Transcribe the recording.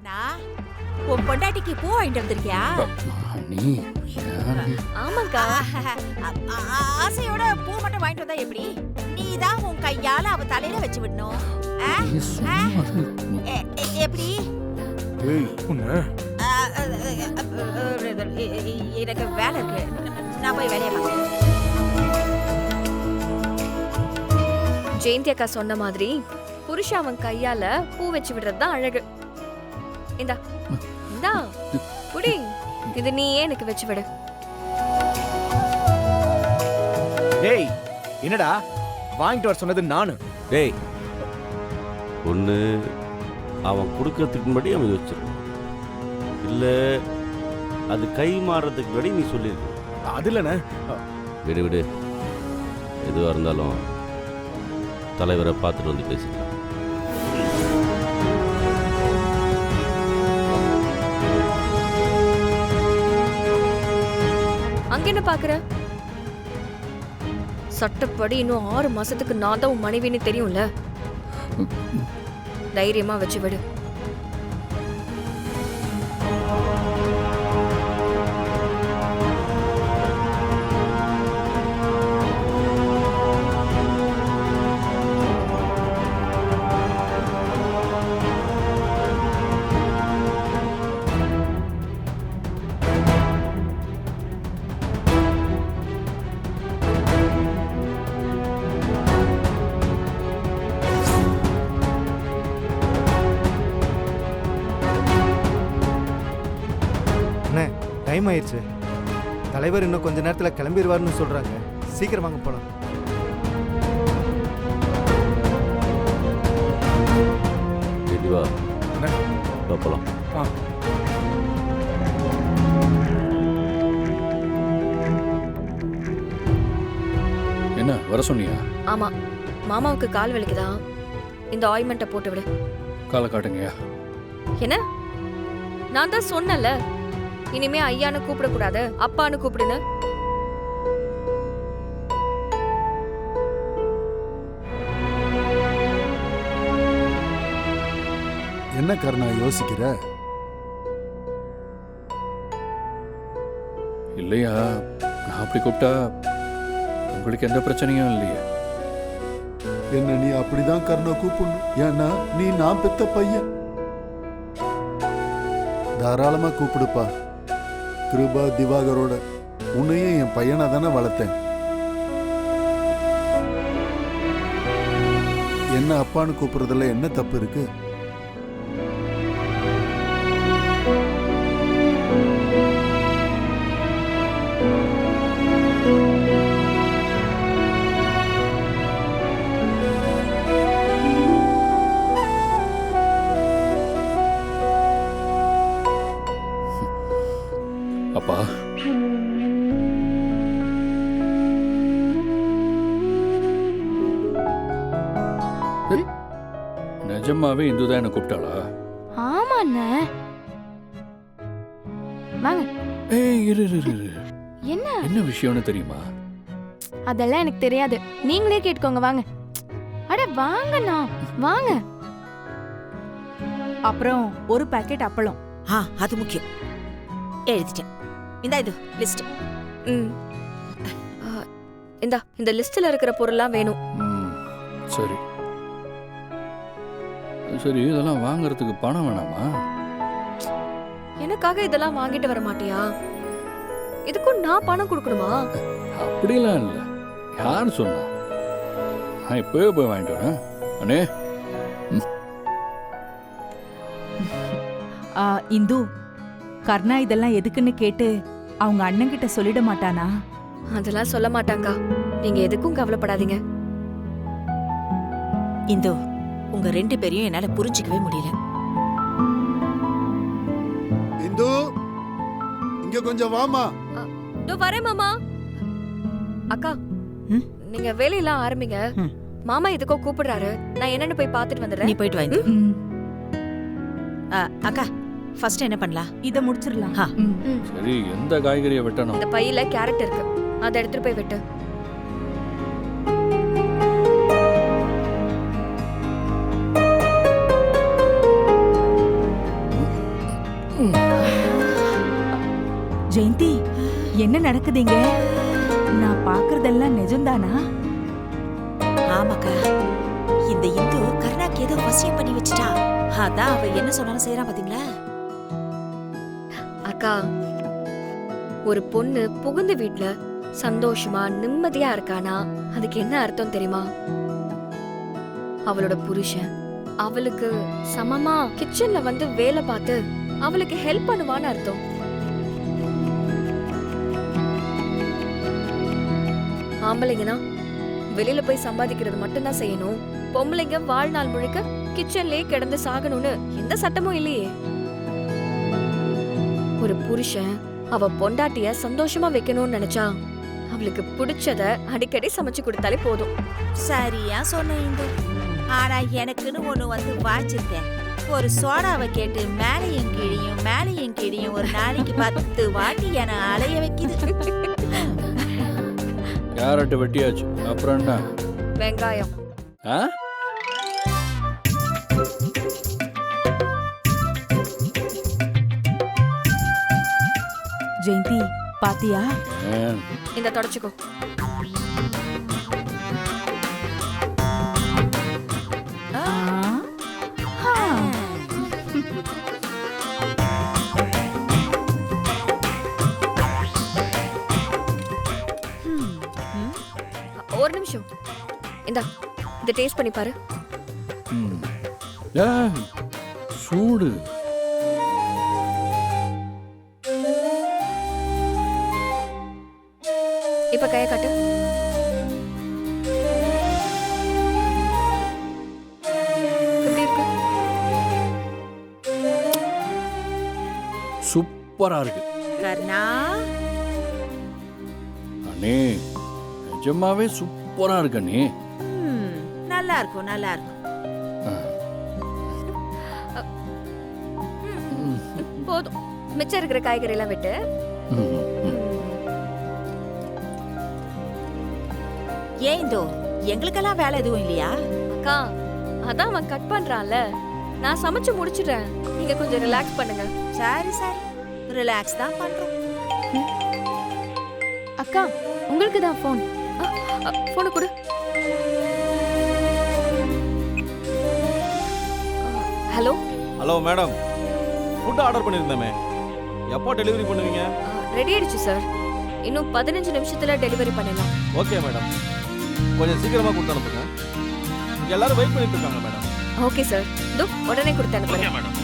கர்ணா, உன் பொண்டாட்டிக்கு பூ வாங்கிட்டு வந்திருக்கியா? நீ ஆமாக்கா. ஆசையோட பூ மட்டும் வாங்கிட்டு வந்தா எப்படி? நீதான் உன் கையால அவ தலையில வச்சு விடணும். ஆ? நீ சும்மா இரு. நீ எப்படி? ஏய் உன்ன எனக்கு வேலை இருக்கு. நான் போய் வேலையை பார்க்கிறேன். ஜெயந்தி அக்கா சொன்ன மாதிரி புருஷன் அவன் கையால பூ வச்சு விடுறது தான் அழகு. இந்தா இந்தா குடி. இது நீயே எனக்கு வச்சு விடு. டேய் என்னடா வாங்கிட்டு வர சொன்னது நானு. டேய் ஒன்று அவன் கொடுக்கறதுக்கு முன்னாடி அவன் யோசிச்சிருக்கான், இல்லை அது கை மாறுறதுக்கு முன்னாடி நீ சொல்லியிருக்க. அது இல்லைண்ணே. விடு விடு, எதுவாக இருந்தாலும் தலைவரை பார்த்துட்டு வந்து பேசிக்கலாம். அங்க என்ன பாக்குற? சட்டப்படி இன்னும் 6 மாசத்துக்கு நான் தான் உன் மனைவின்னு தெரியும்ல. தைரியமா வச்சு விடு. டைம் ஆயிடுச்சு. தலைவர் இன்னும் கொஞ்ச நேரத்தில் கிளம்பிடுவார்னு சொல்றாங்க. சீக்கிரம் வாங்க போலாம். தெளிவா போகலாம். என்ன வர சொன்னியா? ஆமா, மாமாவுக்கு கால் வலிக்குதா? இந்த ஆயின்மெண்ட்டை போட்டு விடு. காலை காட்டுங்கயா. என்ன? நான் தான் சொன்னல, இனிமே ஐயான்னு கூப்பிடக்கூடாது, அப்பான்னு கூப்பிடுன்னு. என்ன கர்ணா யோசிக்கிற? இல்லையா, நான் அப்படி கூப்பிட்டா உங்களுக்கு எந்த பிரச்சனையும் இல்லையே. என்ன நீ அப்படிதான் கர்ணா கூப்பிடணும். ஏன்னா நீ நான் பெத்த பையன். தாராளமா கூப்பிடுப்பா. கிருபா திவாகரோட உன்னையும் என் பையனா தானே வளர்த்தேன். என்ன அப்பான்னு கூப்பிடுறதுல என்ன தப்பு இருக்கு? அப்பா, நிஜமாவே இந்துதான் என்ன கூப்பிட்டாளா? ஆமா அண்ணே. வாங்க. ஏய் இரு இரு இரு. என்ன என்ன விஷயம்னு தெரியுமா? அதெல்லாம் எனக்கு தெரியாது, நீங்களே கேட்டுக்கோங்க. வாங்க. அட வாங்கண்ணா வாங்க. அப்புறம் ஒரு பாக்கெட் அப்பளம். அது முக்கியம். எழுதிட்டேன். இது லிஸ்ட். இந்தா இந்த லிஸ்ட்ல இருக்கிற பொருள்லாம் வேணும். சரி சரி, இதெல்லாம் வாங்குறதுக்கு பணம் வேணாமா? எனக்காக இதெல்லாம் வாங்கிட்டு வர மாட்டியா? இதுக்கும் நான் பணம் கொடுக்கணுமா? அப்படிலாம் இல்லை. யார் சொன்னா? நான் இப்பவே போய் வாங்கிட்டு வரேன். அண்ணே. இந்து, கர்ணா இதெல்லாம் எதுக்குன்னு கேட்டு அவங்க அண்ணன் கிட்ட சொல்லிட மாட்டானா? அதெல்லாம் சொல்ல மாட்டாங்க. நீங்க எதுக்கும் கவலைப்படாதீங்க. இந்து, உங்க 2 பேரையும் என்னால புரிஞ்சிக்கவே முடியல. இந்து, இங்க கொஞ்சம் வாமா. இதோ வரேன் மாமா. அக்கா, நீங்க வேலையெல்லாம் ஆரம்பிங்க. மாமா இதுக்கோ கூப்பிடுறாரு. நான் என்னன்னு போய் பார்த்துட்டு வந்துடுறேன். நீ போயிட்டு வாங்க. அக்கா, ஃபர்ஸ்ட் என்ன பண்ணலாம்? இத முடிச்சிரலாம். சரி, எந்த காய்கறியை வெட்டணும்? இந்த பையில கேரட் இருக்கு, அதை எடுத்துட்டு போய் வெட்டு. ஜெயந்தி என்ன நடக்குதுங்க? நான் பாக்குறதெல்லாம் நிஜம்தானா? ஆமாக்கா, இந்த இந்து கருணாக்கு ஏதோ வசியம் பண்ணி வச்சுட்டா. அதான் அவ என்ன சொன்னாலும் செய்யறான் பாத்தீங்களா? அக்கா, ஒரு பொண்ணு புகுந்த வீட்ல சந்தோஷமா நிம்மதியா இருக்கானா அதுக்கு என்ன அர்த்தம் தெரியுமா? அவளோட புருஷன் அவளுக்கு சமமா கிச்சன்ல வந்து வேலை பார்த்து அவளுக்கு ஹெல்ப் பண்ணுவான்னு அர்த்தம். ஆம்பளைங்கன்னா வெளியில போய் சம்பாதிக்கிறது மட்டும்தான் செய்யணும், பொம்பளைங்க வாழ்நாள் முழுக்க கிச்சன்லயே கிடந்து சாகணும்னு எந்த சட்டமும் இல்லையே. ஒரு புருஷன் அவ பொண்டாட்டிய சந்தோஷமா வைக்கணும்னு நினைச்சா அவளுக்கு பிடிச்சத அடிக்கடி சமைச்சு கொடுத்தாலே போதும். சரியா சொன்ன இந்து. ஆனா எனக்குன்னு ஒண்ணு வந்து வாச்சிருக்கேன். ஒரு சோடாவை கேட்டு மேலையும் கீழியும் ஒரு நாளைக்கு 10 வாட்டி என அலைய வைக்குது. கேரட் வெட்டியாச்சு, அப்புறம் என்ன? வெங்காயம். ஆ? ஜெயந்தி பாத்தியா? ஏன்? இந்த தொடச்சுக்கோ. ஆ? ஆ. ஒரு நிமிஷம், இந்தா இதை டேஸ்ட் பண்ணி பாரு. ம். ஏய், சூடு. இப்ப கையை காட்டு. எப்படி இருக்கு? சூப்பரா இருக்கு கர்ணா, அண்ணே, நிஜமாவே சூப்பரா இருக்கு அண்ணே. நல்லா இருக்கும். போதும், மிச்சம் இருக்கிற காய்கறி எல்லாம் விட்டு. ஏன் இந்து, எங்களுக்கெல்லாம் வேலை எதுவும் இல்லையா? அக்கா, அதான் அவன் கட் பண்றான்ல, நான் சமைச்சு முடிச்சிடுறேன், நீங்க கொஞ்சம் ரிலாக்ஸ் பண்ணுங்க. சரி, ரிலாக்ஸ் தான் பண்றோம். அக்கா, உங்களுக்கு தான் ஃபோன். போன கொடு. Hello hello madam, food order பண்ணியிருந்தேமே, எப்போ டெலிவரி பண்ணுவீங்க? ரெடி ஆயிடுச்சு சார், இன்னும் 15 நிமிஷத்துல டெலிவரி பண்ணிடலாம். ஓகே மேடம், கொஞ்சம் சீக்கிரமா கொடுத்து அனுப்புங்க. எல்லாரும் வெயிட் பண்ணிட்டு இருக்காங்க மேடம். ஓகே சார், இதோ உடனே கொடுத்து அனுப்புறேன். மேடம்.